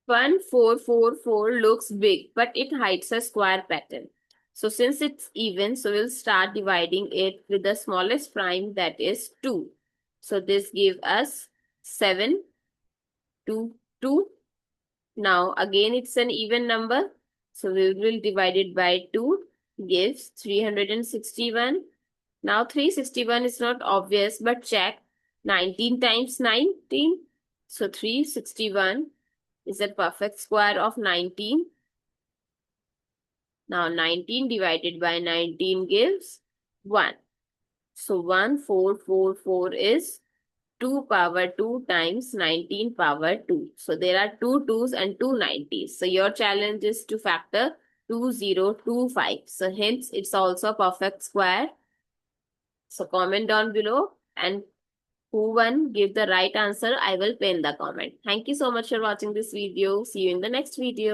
1444 looks big, but it hides a square pattern. So since it's even, so we'll start dividing it with the smallest prime, that is 2. So this gives us 7, 2, 2. Now again it's an even number. So we will divide it by 2, gives 361. Now 361 is not obvious, but check 19 times 19. So 361 is a perfect square of 19. Now 19 divided by 19 gives 1. So 1444 is 2 power 2 times 19 power 2. So there are 2 2's and 2 90's. So your challenge is to factor 2025. So hence it's also a perfect square. So comment down below, and who won, give the right answer. I will pin the comment. Thank you so much for watching this video. See you in the next video.